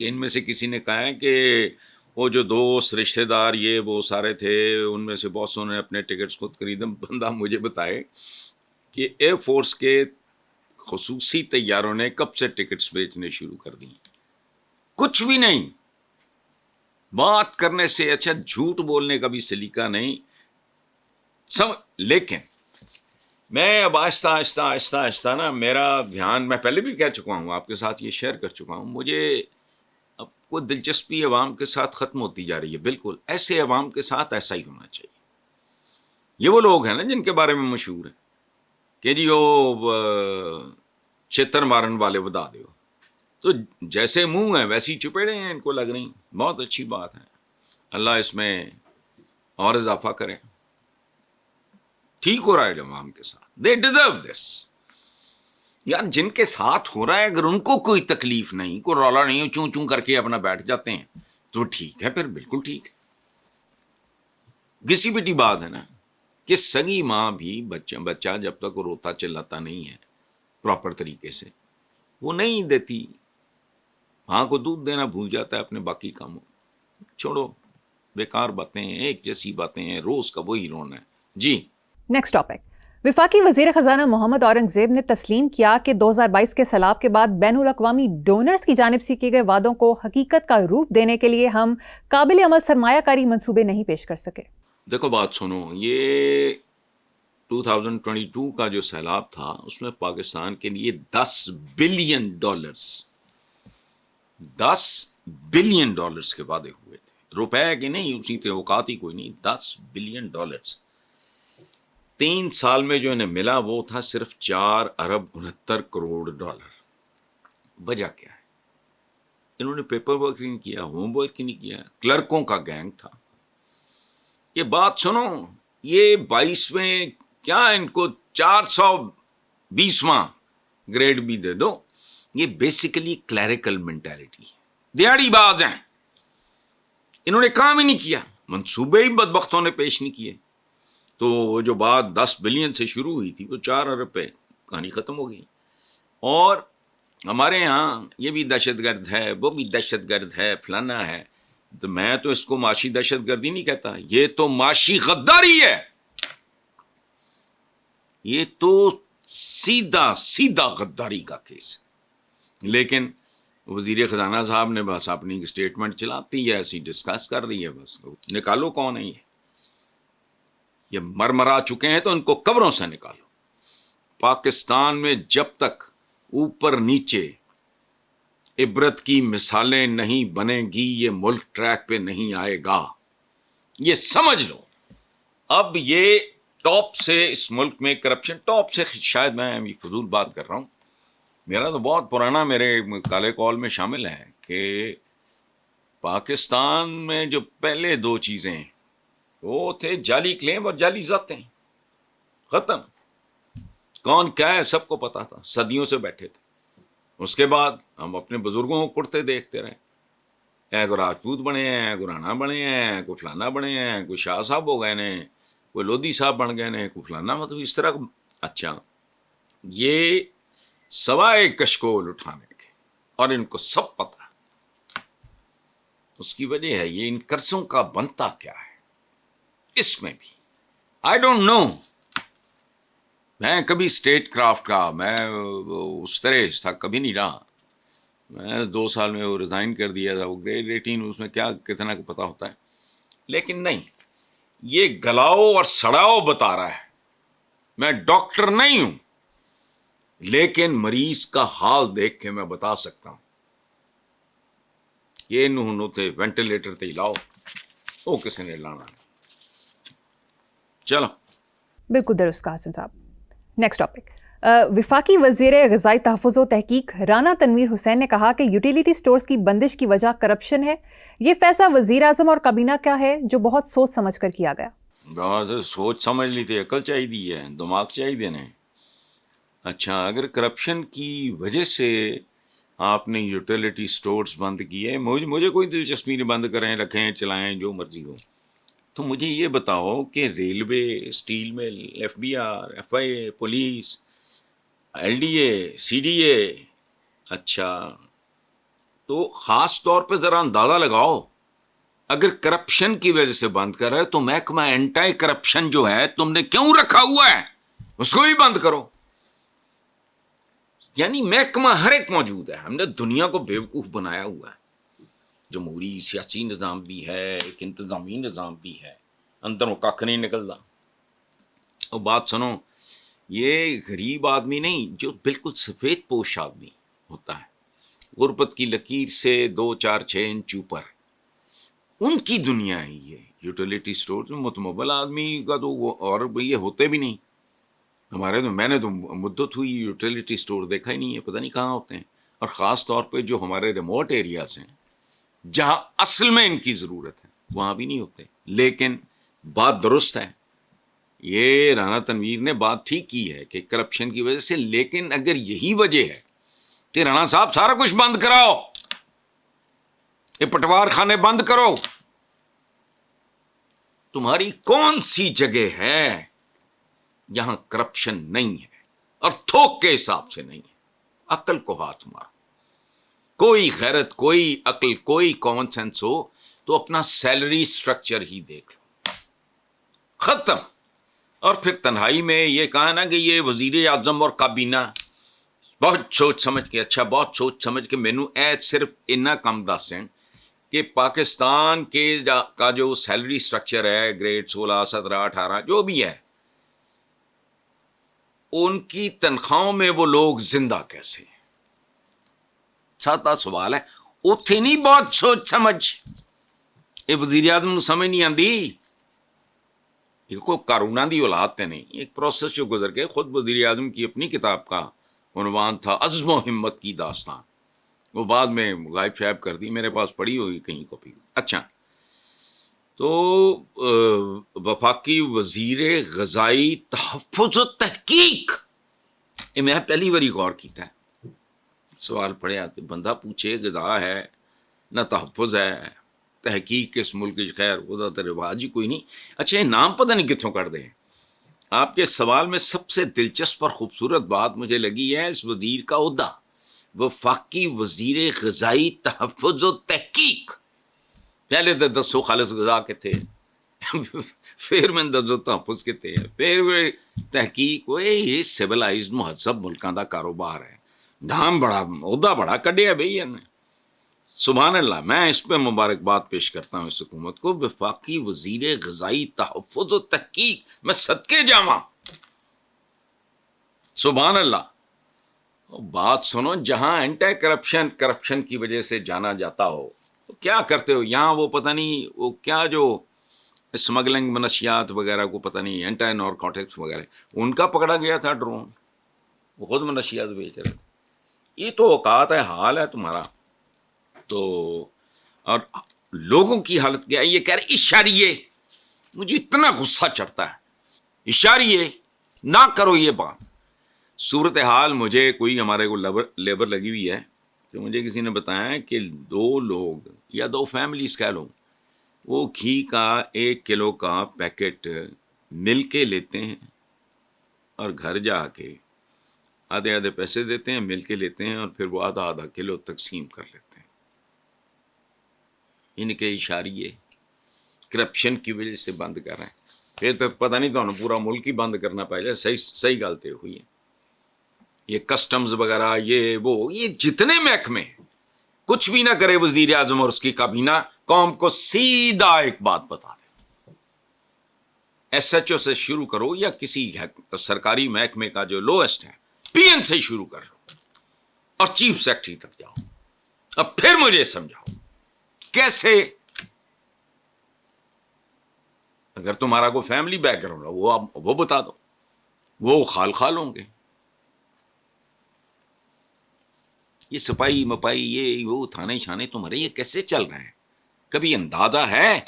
کہ ان میں سے کسی نے کہا ہے کہ وہ جو دوست رشتہ دار یہ وہ سارے تھے ان میں سے بہت سو نے اپنے ٹکٹس خود خریدے. بندہ مجھے بتائے کہ ایئر فورس کے خصوصی طیاروں نے کب سے ٹکٹس بیچنے شروع کر دی. کچھ بھی نہیں. بات کرنے سے اچھا جھوٹ بولنے کا بھی سلیقہ نہیں. لیکن میں اب آہستہ آہستہ آہستہ آہستہ نا میرا دھیان، میں پہلے بھی کہہ چکا ہوں آپ کے ساتھ یہ شیئر کر چکا ہوں، مجھے اب کوئی دلچسپی عوام کے ساتھ ختم ہوتی جا رہی ہے. بالکل ایسے عوام کے ساتھ ایسا ہی ہونا چاہیے. یہ وہ لوگ ہیں نا جن کے بارے میں مشہور ہے کہ جی وہ چھتر مارن والے بتا دو، تو جیسے منہ ہیں ویسی چپیڑے ہیں ان کو لگ رہی. بہت اچھی بات ہے، اللہ اس میں اور اضافہ کرے. ٹھیک ہو رہا ہے عوام کے ساتھ. دے ڈیزرو دس. یار جن کے ساتھ ہو رہا ہے اگر ان کو کوئی تکلیف نہیں، کوئی رولا نہیں، چوں چوں کر کے اپنا بیٹھ جاتے ہیں تو ٹھیک ہے، پھر بالکل ٹھیک ہے. گسی پٹی بات ہے نا کہ سگی ماں بھی بچہ جب تک وہ روتا چلاتا نہیں ہے پراپر طریقے سے وہ نہیں دیتی. ماں کو دودھ دینا بھول جاتا ہے اپنے باقی کاموں. چھوڑو بیکار باتیں، ایک جیسی باتیں ہیں، روز کا وہی رونا ہے. جی نیکسٹ ٹاپک. وفاقی وزیر خزانہ محمد اورنگزیب نے تسلیم کیا کہ 2022 کے سیلاب کے بعد بین الاقوامی ڈونرز کی جانب سے کیے گئے وعدوں کو حقیقت کا روپ دینے کے لیے ہم قابل عمل سرمایہ کاری منصوبے نہیں پیش کر سکے. دیکھو بات سنو، یہ 2022 کا جو سیلاب تھا اس میں پاکستان کے لیے $10 بلین کے وعدے ہوئے تھے. روپے کے نہیں، اسی تھے اوقات ہی کوئی نہیں. $10 بلین 3 سال میں جو انہیں ملا وہ تھا صرف $4.69 ارب. وجہ کیا ہے؟ انہوں نے پیپر ورک نہیں کیا، ہوم ورک نہیں کیا، کلرکوں کا گینگ تھا. یہ بات سنو، یہ 22ویں کیا ان کو 420واں گریڈ بھی دے دو. یہ بیسیکلی کلیریکل مینٹالٹی ہے، دیہڑی باز ہیں. انہوں نے کام ہی نہیں کیا، منصوبے ہی بدبختوں نے پیش نہیں کیے. تو وہ جو بات 10 بلین سے شروع ہوئی تھی وہ 4 ارب پہ کہانی ختم ہو گئی. اور ہمارے ہاں یہ بھی دہشت گرد ہے، وہ بھی دہشت گرد ہے، فلانا ہے. تو میں تو اس کو معاشی دہشت گردی نہیں کہتا، یہ تو معاشی غداری ہے. یہ تو سیدھا غداری کا کیس ہے. لیکن وزیر خزانہ صاحب نے بس اپنی اسٹیٹمنٹ چلاتی ہے، ایسی ڈسکس کر رہی ہے. بس نکالو کون ہے یہ مرمرا چکے ہیں تو ان کو قبروں سے نکالو. پاکستان میں جب تک اوپر نیچے عبرت کی مثالیں نہیں بنے گی یہ ملک ٹریک پہ نہیں آئے گا. یہ سمجھ لو. اب یہ ٹاپ سے اس ملک میں کرپشن، ٹاپ سے شاید میں فضول بات کر رہا ہوں، میرا تو بہت پرانا میرے کالے کال میں شامل ہے کہ پاکستان میں جو پہلے 2 چیزیں وہ تھے جعلی کلیم اور جعلی ذاتیں. ختم. کون کیا ہے سب کو پتا تھا، صدیوں سے بیٹھے تھے. اس کے بعد ہم اپنے بزرگوں کو کڑتے دیکھتے رہے، کوئی راجپوت بنے ہیں، کوئی رانا بنے ہیں، کوئی فلانا بنے ہیں، کوئی شاہ صاحب ہو گئے نے، کوئی لودھی صاحب بن گئے نے، کوئی فلانا، مطلب اس طرح. اچھا یہ سوائے کشکول اٹھانے کے، اور ان کو سب پتا. اس کی وجہ ہے یہ ان قرضوں کا بنتا کیا ہے. اس میں بھی آئی ڈونٹ نو. میں کبھی اسٹیٹ کرافٹ کا میں اس طرح تھا کبھی نہیں رہا. میں 2 سال میں وہ ریزائن کر دیا تھا. وہ گریڈ 18 اس میں کیا کتنا کو پتا ہوتا ہے. لیکن نہیں، یہ گلاؤ اور سڑاؤ بتا رہا ہے. میں ڈاکٹر نہیں ہوں لیکن مریض کا حال دیکھ کے میں بتا سکتا ہوں. یہ نو تھے وینٹیلیٹر تے لاؤ، وہ کسی نے لانا. چلو بالکل درست کہا حسن صاحب. Next topic. وفاقی وزیر غذائی تحفظ و تحقیق رانا تنویر حسین نے کہا کہ یوٹیلیٹی سٹورز کی بندش کی وجہ کرپشن ہے. یہ فیصلہ وزیر اعظم اور کابینہ کا ہے جو بہت سوچ سمجھ کر کیا گیا. بہت سوچ سمجھ لی تھی، عقل چاہیے ہے، دماغ چاہیے نے. اچھا اگر کرپشن کی وجہ سے آپ نے یوٹیلیٹی سٹورز بند کیے، مجھے کوئی دلچسپی نہیں، بند کریں، رکھیں، چلائیں، جو مرضی ہو. تو مجھے یہ بتاؤ کہ railway, steel mill, F B R, F I A, police, L D A, C D A, اچھا تو خاص طور پہ ذرا اندازہ لگاؤ، اگر کرپشن کی وجہ سے بند کر رہے تو محکمہ اینٹائی کرپشن جو ہے تم نے کیوں رکھا ہوا ہے، اس کو بھی بند کرو. یعنی محکمہ ہر ایک موجود ہے. ہم نے دنیا کو بیوقوف بنایا ہوا ہے. جمہوری سیاسی نظام بھی ہے، ایک انتظامی نظام بھی ہے، اندروں کھ نہیں نکلتا. اور بات سنو، یہ غریب آدمی نہیں، جو بالکل سفید پوش آدمی ہوتا ہے، غربت کی لکیر سے 2-4-6 انچ اوپر، ان کی دنیا ہے یہ یوٹیلیٹی سٹور. متمول آدمی کا تو وہ، اور یہ ہوتے بھی نہیں ہمارے تو. میں نے تو مدت ہوئی یوٹیلیٹی سٹور دیکھا ہی نہیں ہے، پتہ نہیں کہاں ہوتے ہیں. اور خاص طور پہ جو ہمارے ریموٹ ایریاز ہیں جہاں اصل میں ان کی ضرورت ہے، وہاں بھی نہیں ہوتے. لیکن بات درست ہے، یہ رانا تنویر نے بات ٹھیک کی ہے کہ کرپشن کی وجہ سے. لیکن اگر یہی وجہ ہے کہ رانا صاحب سارا کچھ بند کراؤ، یہ پٹوار خانے بند کرو، تمہاری کون سی جگہ ہے یہاں کرپشن نہیں ہے اور تھوک کے حساب سے نہیں ہے؟ عقل کو ہاتھ مارو. کوئی غیرت، کوئی عقل، کوئی کامن سینس ہو تو اپنا سیلری سٹرکچر ہی دیکھ لو، ختم. اور پھر تنہائی میں یہ کہا نا کہ یہ وزیر اعظم اور کابینہ بہت سوچ سمجھ کے، اچھا بہت سوچ سمجھ کے مینو صرف اتنا کم دس ہیں کہ پاکستان کے کا جو سیلری سٹرکچر ہے، گریڈ 16 17 18 جو بھی ہے، ان کی تنخواہوں میں وہ لوگ زندہ کیسے ہیں؟ سادہ سوال ہے. اتھے نہیں بہت سوچ سمجھ. یہ وزیر اعظم سمجھ نہیں آتی، یہ کوئی کارونا دی اولاد تے نہیں، ایک پروسیس جو گزر کے. خود وزیر اعظم کی اپنی کتاب کا عنوان تھا عزم و ہمت کی داستان، وہ بعد میں غائب شائب کر دی، میرے پاس پڑی ہوئی کہیں کاپی. اچھا، تو وفاقی وزیر غذائی تحفظ و تحقیق، یہ میں پہلی باری غور کیتا ہے. سوال پڑے آتے، بندہ پوچھے غذا ہے نہ تحفظ ہے، تحقیق اس ملک کی، خیر وہ تو رواج ہی کوئی نہیں. اچھا، یہ نام پتہ نہیں کتوں کر دے. آپ کے سوال میں سب سے دلچسپ اور خوبصورت بات مجھے لگی ہے اس وزیر کا عہدہ، وفاقی وزیر غذائی تحفظ و تحقیق. پہلے تو دسو خالص غذا کے تھے، پھر میں دسو تحفظ کے تھے، پھر تحقیق. یہ سیولائزڈ مہذب ملکوں کا کاروبار ہے. نام بڑا، عہدہ بڑا کڈیا بھائی نے. سبحان اللہ، میں اس پہ مبارکباد پیش کرتا ہوں اس حکومت کو. وفاقی وزیر غذائی تحفظ و تحقیق، میں صدقے جاواں، سبحان اللہ. بات سنو، جہاں اینٹی کرپشن کی وجہ سے جانا جاتا ہو تو کیا کرتے ہو یہاں؟ وہ پتہ نہیں وہ کیا جو اسمگلنگ منشیات وغیرہ کو پتہ نہیں، اینٹی نارکوٹکس وغیرہ، ان کا پکڑا گیا تھا ڈرون، وہ خود منشیات بیچ رہے تھے. یہ تو اوقات ہے، حال ہے تمہارا. تو اور لوگوں کی حالت کیا ہے؟ یہ کہہ رہے اشاریے، مجھے اتنا غصہ چڑھتا ہے، اشاریے نہ کرو یہ بات. صورتحال مجھے کوئی ہمارے کو لیبر لگی ہوئی ہے کہ مجھے کسی نے بتایا کہ 2 لوگ یا 2 فیملیز کہہ لو، وہ گھی کا 1 کلو کا پیکٹ مل کے لیتے ہیں اور گھر جا کے آدھے پیسے دیتے ہیں، مل کے لیتے ہیں، اور پھر وہ آدھا کلو تقسیم کر لیتے ہیں. ان کے اشاریے کرپشن کی وجہ سے بند کر رہے ہیں. پھر تو پتہ نہیں تو پورا ملک ہی بند کرنا پائے گا. صحیح غلطی ہوئی ہے. یہ کسٹمز وغیرہ، یہ جتنے محکمے کچھ بھی نہ کرے وزیر اعظم اور اس کی کابینہ، قوم کو سیدھا ایک بات بتا دے، ایس ایچ او سے شروع کرو یا کسی سرکاری محکمے کا جو لوئسٹ ہے پی این سے شروع کر لو اور چیف سیکرٹری تک جاؤ. اب پھر مجھے سمجھاؤ کیسے. اگر تمہارا کوئی فیملی بیک گراؤنڈ ہو وہ بتا دو، وہ خال ہوں گے. یہ سپاہی مپائی، یہ وہ تھانے شانے تمہارے یہ کیسے چل رہے ہیں؟ کبھی اندازہ ہے؟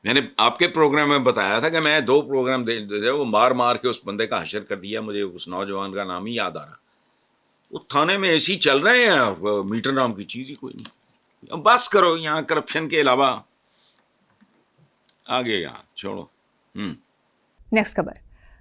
میں نے آپ کے پروگرام میں بتایا تھا کہ میں 2 پروگرام وہ مار کے اس بندے کا حشر کر دیا. مجھے اس نوجوان کا نام ہی یاد آ رہا. وہ تھانے میں ایسی چل رہے ہیں، میٹر نام کی چیز ہی کوئی نہیں. بس کرو یہاں کرپشن کے علاوہ آگے یار چھوڑو. نیکسٹ خبر،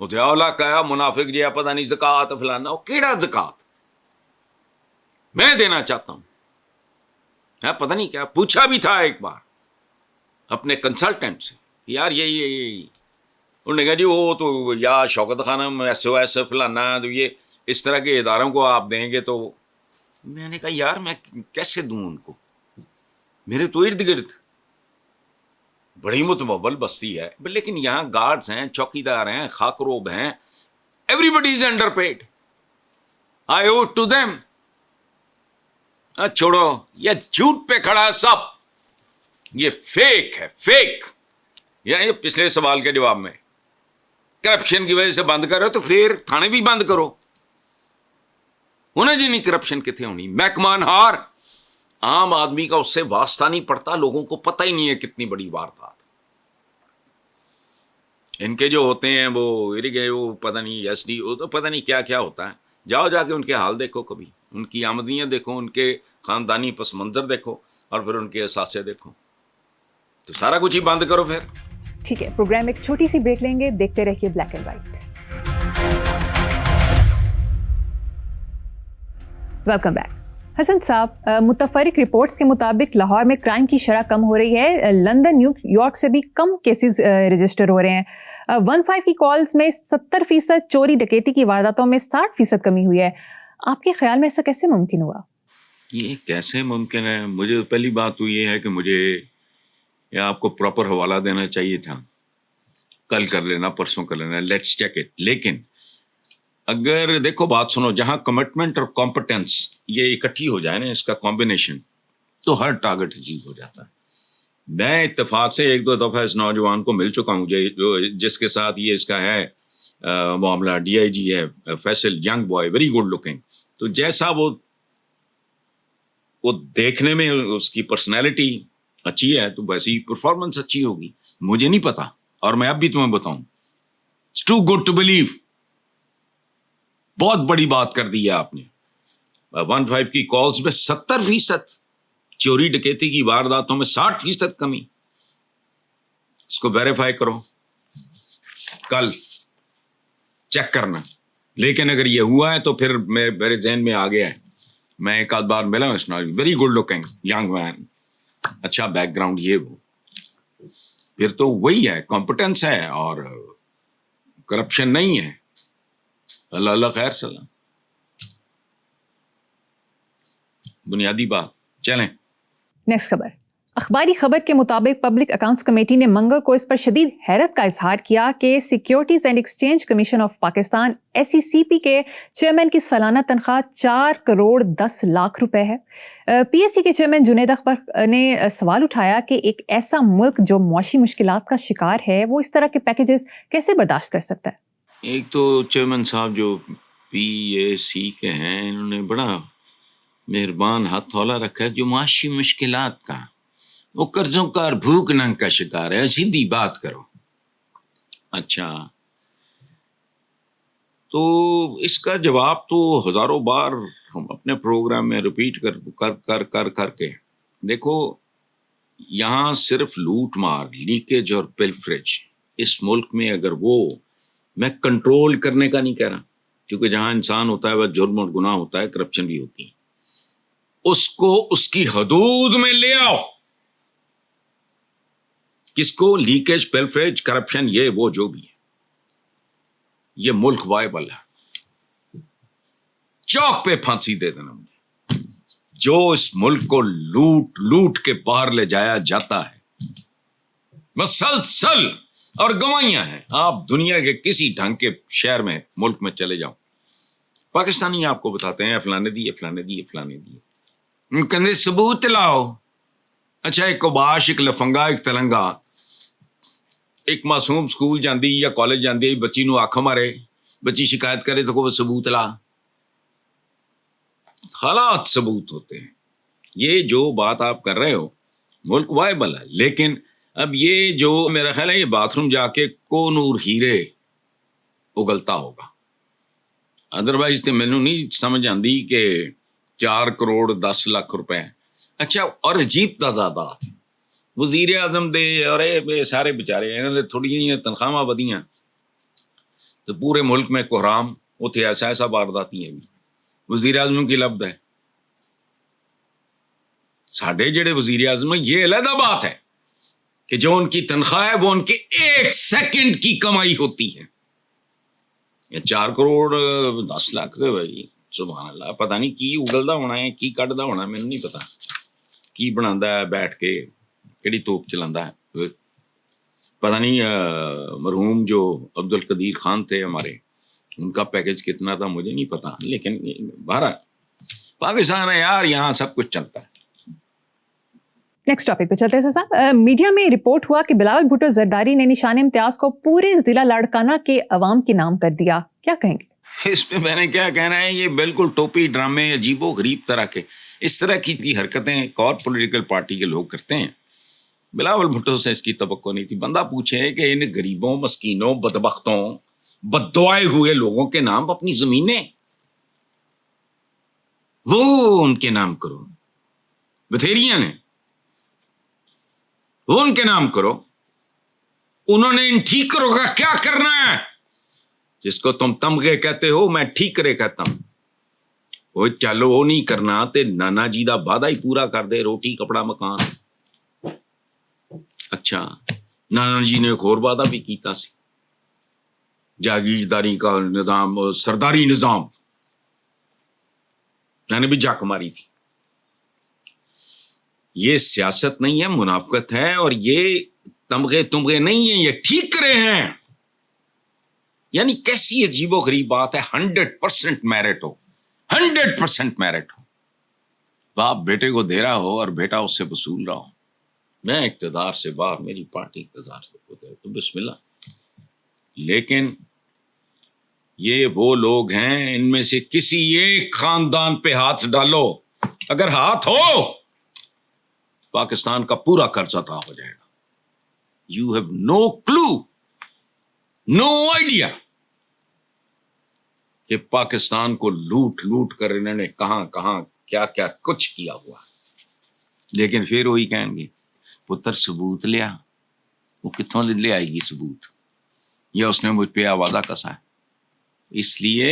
وہ اولا کہا منافق جی پتہ نہیں زکات فلانا, وہ کیڑا زکات میں دینا چاہتا ہوں, پتہ نہیں کیا. پوچھا بھی تھا ایک بار اپنے کنسلٹنٹ سے, یار یہی انہوں نے کہا جی وہ تو یا شوکت خانم ایس او ایس فلانا, تو یہ اس طرح کے اداروں کو آپ دیں گے. تو میں نے کہا یار میں کیسے دوں ان کو, میرے تو ارد گرد بڑی متمول بستی ہے, لیکن یہاں گارڈز ہیں, چوکیدار ہیں, خاکروب ہیں, everybody is underpaid, I owe to them. چھوڑو, یہ جھوٹ پہ کھڑا ہے سب, یہ فیک ہے, فیک. یعنی پچھلے سوال کے جواب میں کرپشن کی وجہ سے بند کرو تو پھر تھانے بھی بند کرو. انہیں جی نہیں کرپشن کتنے ہونی, محکمان ہار, عام آدمی کا اس سے واسطہ نہیں پڑتا, لوگوں کو پتہ ہی نہیں ہے کتنی بڑی واردات. ان کے جو ہوتے ہیں وہ پتہ نہیں ایس ڈی, وہ تو پتہ نہیں کیا کیا ہوتا ہے. جاؤ جا کے ان کے حال دیکھو, کبھی ان کی آمدنیاں دیکھو, ان کے خاندانی پس منظر دیکھو, اور پھر ان کے اثاثے دیکھو, تو سارا کچھ ہی بند کرو پھر. ٹھیک ہے, پروگرام ایک چھوٹی سی بریک لیں گے, دیکھتے رہیے black and white. Welcome back. Hasan صاحب, متفرق رپورٹس کے مطابق لاہور میں کرائم کی شرح کم ہو رہی ہے, لندن نیو یارک سے بھی کم کیسز رجسٹر ہو رہے ہیں. 15 کی کالز میں 70% چوری ڈکیتی کی وارداتوں میں 60% کمی ہوئی ہے. آپ کے خیال میں ایسا کیسے ممکن ہوا؟ یہ کیسے ممکن ہے؟ مجھے پہلی بات تو یہ ہے کہ مجھے آپ کو پراپر حوالہ دینا چاہیے تھا, کل کر لینا, پرسوں کر لینا, لیٹس چیک اٹ. لیکن اگر دیکھو بات سنو, جہاں کمٹمنٹ اور کمپٹنس یہ اکٹھی ہو جائے نا, اس کا کمبینیشن, تو ہر ٹارگٹ اچیو ہو جاتا ہے. میں اتفاق سے 1-2 دفعہ اس نوجوان کو مل چکا ہوں جس کے ساتھ یہ اس کا ہے معاملہ, ڈی آئی جی ہے Faisal, young boy, very good looking. تو جیسا وہ دیکھنے میں اس کی پرسنالٹی اچھی ہے, تو ویسی پرفارمنس اچھی ہوگی. مجھے نہیں پتا, اور میں اب بھی تمہیں بتاؤں, it's too good to believe. بہت بڑی بات کر دی ہے آپ نے. 15 کی کالز میں 70%, چوری ڈکیتی کی وارداتوں میں 60% کمی. اس کو ویریفائی کرو, کل چیک کرنا. لیکن اگر یہ ہوا ہے تو پھر میرے ذہن میں آ گیا ہے, میں ایک آدھ بار ملا اس نے, very good looking young man, اچھا بیک گراؤنڈ, یہ وہ, پھر تو وہی ہے, کمپٹنس ہے اور کرپشن نہیں ہے. اللہ اللہ خیر سلام, بنیادی بات. چلیں نیکسٹ خبر. اخباری خبر کے مطابق پبلک اکاؤنٹس کمیٹی نے منگل کو اس پر شدید حیرت کا اظہار کیا کہ securities and exchange commission of Pakistan SECP کے چیئرمین کی سالانہ تنخواہ 4 کروڑ 10 لاکھ روپے ہے. PSC کے چیئرمین جنید اختر نے سوال اٹھایا کہ ایک ایسا ملک جو معاشی مشکلات کا شکار ہے وہ اس طرح کے پیکیجز کیسے برداشت کر سکتا ہے؟ ایک تو چیئرمین صاحب جو PAC کے ہیں, انہوں نے بڑا مہربان ہاتھ تھولا رکھا ہے, جو معاشی مشکلات کا, وہ قرضوں کا اور بھوک ننگ کا شکار ہے, سیدھی بات کرو. اچھا, تو اس کا جواب تو ہزاروں بار ہم اپنے پروگرام میں ریپیٹ کر کے دیکھو. یہاں صرف لوٹ مار, لیکیج اور پلفریج اس ملک میں, اگر وہ, میں کنٹرول کرنے کا نہیں کہہ رہا, کیونکہ جہاں انسان ہوتا ہے وہ جرم اور گناہ ہوتا ہے, کرپشن بھی ہوتی ہے, اس کو اس کی حدود میں لے آؤ. کس کو؟ لیکیج, پلفریج, کرپشن, یہ وہ جو بھی ہے, یہ ملک وائبل ہے. چوک پہ پھانسی دے دینا مجھے, جو اس ملک کو لوٹ کے باہر لے جایا جاتا ہے مسلسل, اور گوائیاں ہیں. آپ دنیا کے کسی ڈھنگ کے شہر میں, ملک میں چلے جاؤ, پاکستانی آپ کو بتاتے ہیں فلانے دی, فلانے دی, فلانے دی, کہتے ثبوت لاؤ. اچھا, ایک کباش, ایک لفنگا, ایک تلنگا, ایک معصوم سکول جاندی یا کالج جاندی, بچی نو آنکھ مارے, بچی شکایت کرے تو کوئی ثبوت لا. حالات ثبوت ہوتے ہیں. یہ جو بات آپ کر رہے ہو, ملک وائبل ہے, لیکن اب یہ جو میرا خیال ہے یہ باتھ روم جا کے کو نور ہیرے اگلتا ہوگا. ادروائز تو مینوں نہیں سمجھ آندی کہ 4 کروڑ 10 لاکھ روپے. اچھا, اور عجیب تعداد, وزیر اعظم دے اور سارے بچارے انہوں نے تھوڑی تنخواہ ودیاں, تو پورے ملک میں کوحرام اتنے ایسا وارداتی ہیں بھی وزیر اعظم کی لفظ ہے ساڈے جڑے وزیر اعظم یہ علیحدہ بات ہے کہ جو ان کی تنخواہ ہے وہ ان کے 1 سیکنڈ کی کمائی ہوتی ہے. یہ 4 کروڑ 10 لاکھ دے بھائی سبحان اللہ پتہ نہیں کی اگلدا ہونا ہے کی کڈدا ہونا مینوں نہیں پتا کی بنادا ہے بیٹھ کے کیڑی توپ چلاندا ہے پتہ نہیں. مرحوم جو عبد القدیر خان تھے ہمارے ان کا پیکج کتنا تھا مجھے نہیں پتا لیکن بہرحال پاکستان ہے یار یہاں سب کچھ چلتا ہے. نیکسٹ ٹاپک پہ چلتے ہیں صاحب. میڈیا میں رپورٹ ہوا کہ بلاول بھٹو زرداری نے نشان امتیاز کو پورے ضلع لاڑکانہ کے عوام کے نام کر دیا. کیا کہیں گے اس پہ میں نے کیا کہنا ہے یہ بالکل ٹوپی ڈرامے عجیب و غریب طرح کے اس طرح کی حرکتیں ایک اور پولیٹیکل پارٹی کے لوگ کرتے ہیں. بلاول بھٹو سے اس کی توقع نہیں تھی. بندہ پوچھے کہ ان غریبوں مسکینوں بدبختوں بددعائے ہوئے لوگوں کے نام اپنی زمینیں وہ ان کے نام کرو. بتھیریاں نے وہ ان کے نام کرو. انہوں نے ان ٹھیکروں کا کیا کرنا ہے جس کو تم تمغے کہتے ہو میں ٹھیکرے کہتا ہوں. وہ چلو وہ نہیں کرنا تے نانا جی دا وعدہ ہی پورا کر دے روٹی کپڑا مکان. اچھا نانا جی نے ایک اور وعدہ بھی کیتا سی جاگیرداری کا نظام سرداری نظام میں نے بھی جاک ماری تھی. یہ سیاست نہیں ہے منافقت ہے اور یہ تمغے نہیں ہیں یہ ٹھیکرے ہیں. یعنی کیسی عجیب و غریب بات ہے. 100% میرٹ ہو 100% میرٹ ہو باپ بیٹے کو دے رہا ہو اور بیٹا اس سے وصول رہا ہو. میں اقتدار سے باہر میری پارٹی اقتدار سے ہوتے تو بسم اللہ. لیکن یہ وہ لوگ ہیں ان میں سے کسی ایک خاندان پہ ہاتھ ڈالو اگر ہاتھ ہو پاکستان کا پورا قرض عطا ہو جائے گا. You have no clue no idea کہ پاکستان کو لوٹ کر انہوں نے کہاں کیا کچھ کیا ہوا. لیکن پھر وہی کہیں گے پتر ثبوت لیا. وہ کتوں لے آئے گی ثبوت یا اس نے مجھ پہ وعدہ کسا ہے. اس لیے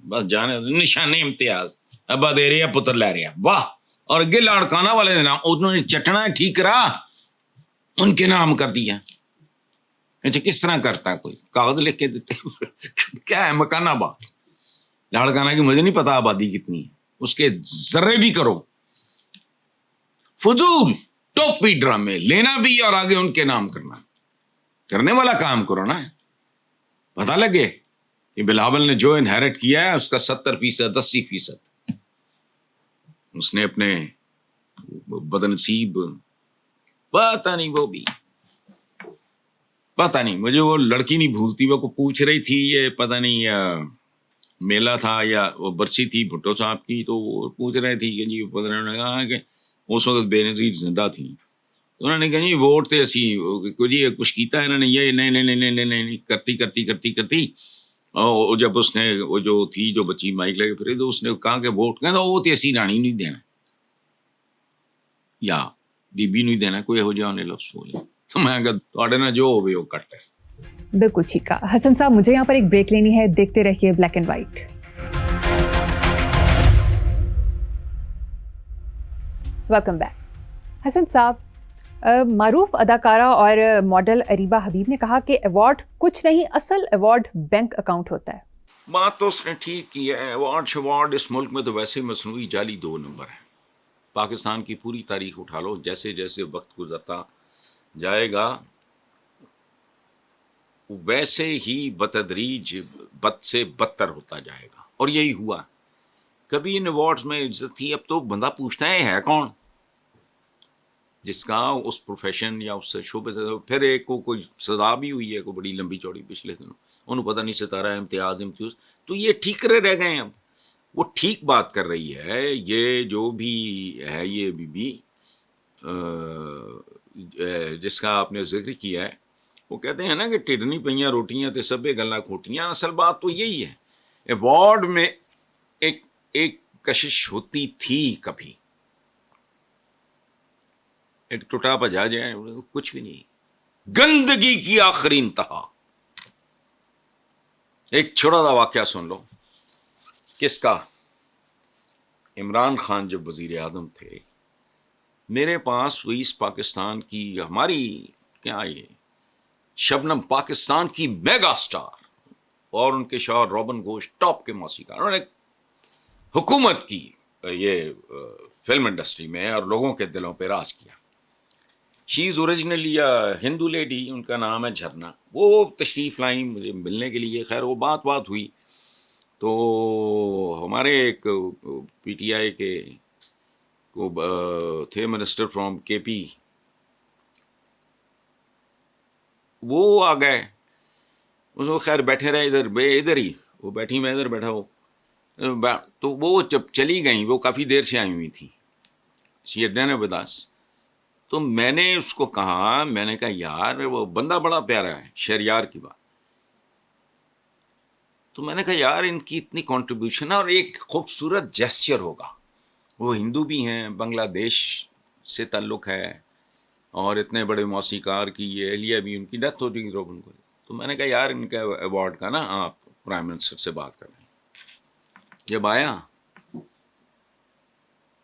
بس جانے نشان امتیاز ابا دے رہے پتر لے رہے واہ. اور اگے لاڑکانہ والے نام انہوں نے چٹنا ہے ٹھیک رہا ان کے نام کر دیا. اچھا کس طرح کرتا ہے کوئی کاغذ لکھ کے دیتے کیا ہے مکان آباد لاڑکانہ کی مجھے نہیں پتا آبادی کتنی ہے اس کے ذرے بھی کرو فضول ٹوپی ڈرامے لینا بھی اور آگے ان کے نام کرنے والا کام کرو نا. پتہ لگے کہ بلاول نے جو انہیرٹ کیا ہے اس کا 70% 80% اس نے اپنے بدنصیب پتہ نہیں وہ بھی پتہ نہیں مجھے وہ لڑکی نہیں بھولتی وہ کو پوچھ رہی تھی یہ پتہ نہیں میلہ تھا یا وہ برسی تھی بھٹو صاحب کی تو وہ پوچھ رہے تھی کہ جی انہوں نے کہا کہ اس وقت بے نظیر زندہ تھی تو انہوں نے کہا جی ووٹ تے اسی جی کچھ کیتا ہے انہوں نے یہ نہیں کرتی اور جب اس نے وہ جو تھی جو بچی مائک لے کے پھرے تو اس نے کہا کہ ووٹ کہنا وہ تے اسی رانی نہیں دینا یا بی بی نہیں دینا کوئی ہو جائے لفظ بولے تو میں اگر تھوڑے نہ جو ہوئے وہ کٹ ہے. بالکل ٹھیک کہا حسن صاحب. مجھے یہاں پر ایک بریک لینی ہے. دیکھتے رہیے black and white. Welcome back. Hasan صاحب معروف اداکارہ اور ماڈل اریبہ حبیب نے کہا کہ ایوارڈ کچھ نہیں اصل ایوارڈ بینک اکاؤنٹ ہوتا ہے. بات تو اس نے ٹھیک کی ہے. ایوارڈ اس ملک میں تو ویسے مصنوعی جعلی 2 نمبر ہے. پاکستان کی پوری تاریخ اٹھا لو جیسے جیسے وقت گزرتا جائے گا ویسے ہی بتدریج بد سے بدتر ہوتا جائے گا. اور یہی ہوا. کبھی ان ایوارڈز میں عزت تھی اب تو بندہ پوچھتا ہے کون جس کا اس پروفیشن یا اس شعبے سے. پھر ایک کو کوئی سزا بھی ہوئی ہے کوئی بڑی لمبی چوڑی پچھلے دنوں انہوں پتہ نہیں ستارہ امتیاز تو یہ ٹھیکرے رہ گئے ہیں. اب وہ ٹھیک بات کر رہی ہے یہ جو بھی ہے یہ بھی جس کا آپ نے ذکر کیا ہے وہ کہتے ہیں نا کہ ٹڈنی پئیاں روٹیاں تے سبے گلاں کھوٹیاں. اصل بات تو یہی ہے. ایوارڈ میں ایک کشش ہوتی تھی کبھی ایک ٹوٹا بجا جائے کچھ بھی نہیں. گندگی کی آخری انتہا ایک چھوٹا سا واقعہ سن لو. کس کا؟ عمران خان جب وزیر اعظم تھے، میرے پاس وہی پاکستان کی ہماری کیا یہ شبنم پاکستان کی میگا سٹار اور ان کے شوہر روبن گھوش ٹاپ کے موسیقار، انہوں نے حکومت کی یہ فلم انڈسٹری میں اور لوگوں کے دلوں پہ راج کیا. شی از اوریجنلی ہندو لیڈی، ان کا نام ہے جھرنا. وہ تشریف لائیں مجھے ملنے کے لیے. خیر وہ بات ہوئی تو ہمارے ایک پی ٹی آئی کے تھے منسٹر فرام کے پی، وہ آ گئے. اس کو خیر بیٹھے رہے ادھر ہی وہ بیٹھی، میں ادھر بیٹھا ہوں. تو وہ جب چلی گئیں، وہ کافی دیر سے آئی ہوئی تھی، سی ہیڈ ڈن ود اس. تو میں نے اس کو کہا، میں نے کہا یار وہ بندہ بڑا پیارا ہے، شہریار کی بات. تو میں نے کہا یار ان کی اتنی کنٹریبیوشن ہے اور ایک خوبصورت جیسچر ہوگا. وہ ہندو بھی ہیں، بنگلہ دیش سے تعلق ہے، اور اتنے بڑے موسیقار کی یہ اہلیہ بھی، ان کی ڈیتھ ہو چکی روبن کو. تو میں نے کہا یار ان کا ایوارڈ کا نا آپ پرائم منسٹر سے بات کر رہے ہیں. جب آیا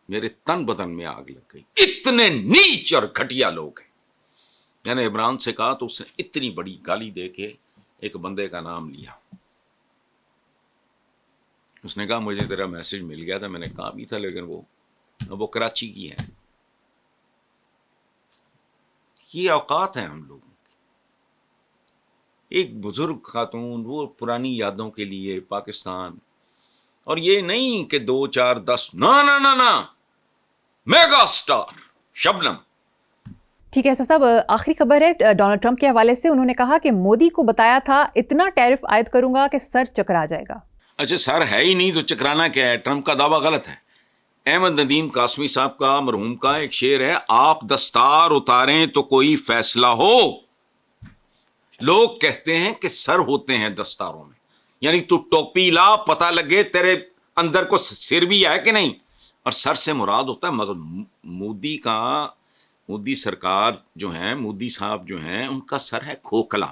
میرے تن بدن میں آگ لگ گئی. اتنے نیچ اور گھٹیا لوگ ہیں. میں نے عمران سے کہا تو اس نے اتنی بڑی گالی دے کے ایک بندے کا نام لیا. اس نے کہا مجھے تیرا میسج مل گیا تھا. میں نے کہا بھی تھا، لیکن وہ کراچی کی ہے. یہ اوقات ہیں ہم لوگوں کی. ایک بزرگ خاتون، وہ پرانی یادوں کے لیے پاکستان، اور یہ نہیں کہ 2 4 10، نہ میگا سٹار شبنم. ٹھیک ہے صاحب، آخری خبر ہے ڈونلڈ ٹرمپ کے حوالے سے. انہوں نے کہا کہ مودی کو بتایا تھا اتنا ٹیرف عائد کروں گا کہ سر چکرا جائے گا. اچھا سر ہے ہی نہیں تو چکرانا کیا ہے؟ ٹرمپ کا دعویٰ غلط ہے. احمد ندیم قاسمی صاحب کا، مرحوم کا ایک شعر ہے، آپ دستار اتاریں تو کوئی فیصلہ ہو. لوگ کہتے ہیں کہ سر ہوتے ہیں دستاروں میں، یعنی تو ٹوپی لا پتہ لگے تیرے اندر کو سر بھی ہے کہ نہیں. اور سر سے مراد ہوتا ہے مگر مودی سرکار جو ہیں، مودی صاحب جو ہیں، ان کا سر ہے کھوکھلا.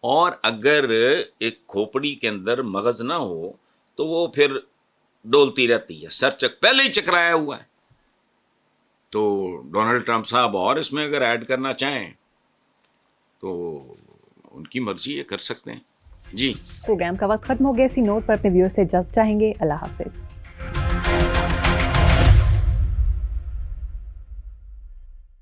اور اگر ایک کھوپڑی کے اندر مغز نہ ہو تو وہ پھر ڈولتی رہتی ہے. سر پہلے ہی چکرایا ہوا ہے. تو ڈونلڈ ٹرمپ صاحب اور اس میں اگر ایڈ کرنا چاہیں تو ان کی مرضی یہ کر سکتے ہیں. جی پروگرام کا وقت ختم ہو گیا. اسی نوٹ پر اپنے ویور سے اجازت چاہیں گے. اللہ حافظ.